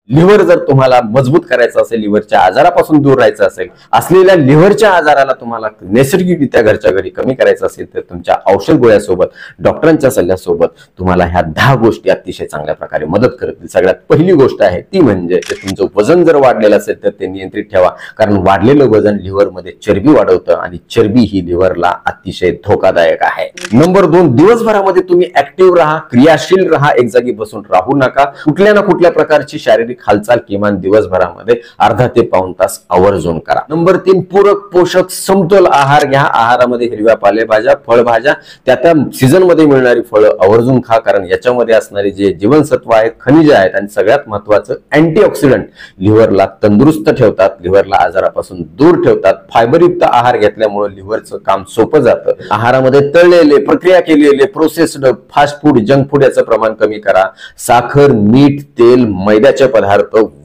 Liver जर तुम्हाला मजबूत करायचं असेल, लिव्हरच्या आजारापासून दूर राहायचं असेल, असलेल्या लिव्हरच्या आजाराला तुम्हाला नैसर्गिकरित्या घरच्या घरी कमी करायचं असेल तर तुमच्या औषध गोळ्यासोबत, डॉक्टरांच्या सल्ल्यासोबत तुम्हाला ह्या 10 गोष्टी अतिशय चांगल्या प्रकारे मदत करतील। सगळ्यात पहिली गोष्ट आहे ती म्हणजे तुमचं वजन जर वाढलेलं असेल तर ते नियंत्रित ठेवा, कारण वाढलेलं वजन लिव्हरमध्ये चरबी वाढवतं आणि चरबी ही लिव्हरला अतिशय धोकादायक आहे। नंबर 2, दिवसभरामध्ये तुम्ही ऍक्टिव्ह राहा, क्रियाशील राहा, एक जागी बसून राहू नका। कुठल्या ना कुठल्या प्रकारची शारीरिक हालचाल किमान दिवसभरामध्ये अर्धा ते पाऊण तास आवर्जून करा। नंबर 3, पूरक पोषक समतोल आहार घ्या। आहारामध्ये हिरव्या पालेभाज्या, फळभाज्या, त्या सीझन मध्ये मिळणारी फळं आवर्जून खा, कारण याच्यामध्ये असणारे जे जीवनसत्व आहेत, खनिजे आहेत आणि सगळ्यात महत्त्वाचं अँटीऑक्सिडंट लिव्हरला तंदुरुस्त ठेवतात, लिव्हरला आजारापासून दूर ठेवतात। फायबरयुक्त आहार घेतल्यामुळे लिव्हरचं काम सोपं जातं। आहारामध्ये तळलेले, प्रक्रिया केलेले, processed fast food, junk food याचं प्रमाण कमी करा। साखर, मीठ, तेल, मैद्याचे पदार्थ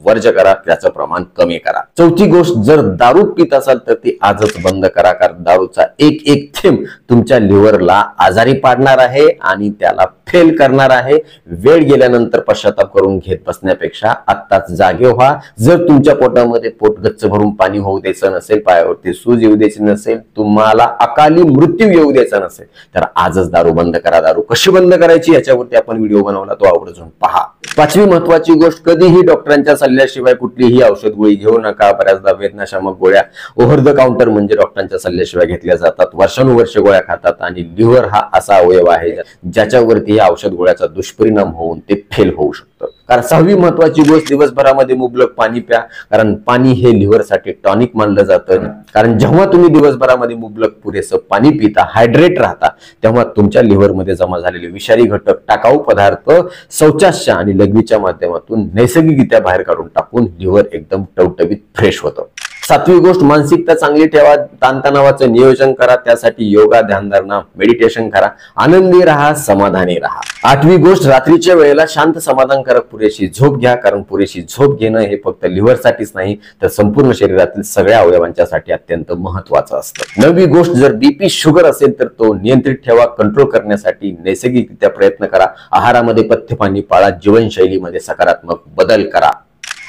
वर्ज करा, त्याचं प्रमाण कमी करा। चौथी गोष्ट, जर दारू पित असाल तर ती आजच बंद करा, कारण दारूचा एक एक थेंब तुमच्या लिव्हरला आजारी पाडणार आहे आणि त्याला फेल करणार आहे। वेळ गेल्यानंतर पश्चाताप करून घेत बसण्यापेक्षा आत्ताच जागे व्हा। जर तुमच्या पोटामध्ये पोट गच्च भरून पाणी होऊ द्यायचं नसेल, पायावरती सूज येऊ द्यायची नसेल, तुम्हाला अकाली मृत्यू येऊ द्यायचा नसेल तर आजच दारू बंद करा। दारू कशी बंद करायची याच्यावरती आपण व्हिडिओ बनवला, तो आवर्जून पहा। पाचवी महत्वाची गोष्ट, कधीही डॉक्टरांच्या सल्ल्याशिवाय कुठलीही औषध गोळी घेऊ नका। बऱ्याचदा वेदनाशामक गोळ्या ओव्हर द काउंटर म्हणजे डॉक्टरांच्या सल्ल्याशिवाय घेतल्या जातात, वर्षानुवर्षे गोळ्या खातात आणि लिव्हर हा असा अवयव आहे ज्याच्यावरती या औषध गोळ्याचा दुष्परिणाम होऊन ते फेल होऊ शकतं। कारण 6वी महत्वाची गोष्ट, दिवसभरामध्ये मुबलक पाणी प्या, कारण पाणी हे लिव्हरसाठी टॉनिक मानलं जातं। कारण जेव्हा तुम्ही दिवसभरामध्ये मुबलक पुरेसं पाणी पिता, हायड्रेट राहता, तेव्हा तुमच्या लिव्हरमध्ये जमा झालेले विषारी घटक, टाकाऊ पदार्थ शौचाच्या आणि लघवीच्या माध्यमातून नैसर्गिकरित्या बाहेर काढून टाकून लिव्हर एकदम टवटवीत फ्रेश होतं। 7वी गोष्ट, मानसिकता चांगली ठेवा, ताणतणावाचं नियोजन करा, त्यासाठी योगा, ध्यानधारणा, मेडिटेशन करा, आनंदी राहा, समाधानी राहा। 8वी गोष्ट, रात्रीच्या वेळेला शांत समाधानकारक पुरेशी झोप घ्या, कारण पुरेशी झोप घेणं हे फक्त लिव्हरसाठीच नाही तर संपूर्ण शरीरातील सगळ्या अवयवांच्यासाठी अत्यंत महत्वाचं असतं। 9वी गोष्ट, जर बीपी, शुगर असेल तर तो नियंत्रित ठेवा, कंट्रोल करण्यासाठी नैसर्गिकरित्या प्रयत्न करा, आहारामध्ये पथ्य पाणी पाळा, जीवनशैलीमध्ये सकारात्मक बदल करा।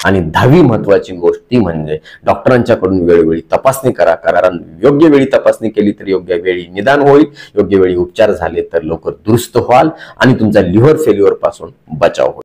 आणि 10वी महत्वाची गोष्ट ती म्हणजे डॉक्टरांच्याकडून वेळोवेळी तपासणी करा, कारण योग्य वेळी तपासणी केली तर योग्य वेळी निदान होईल, योग्य वेळी उपचार झाले तर लवकर दुरुस्त व्हाल आणि तुमचा लिव्हर फेल्युअर पासून बचाव होईल।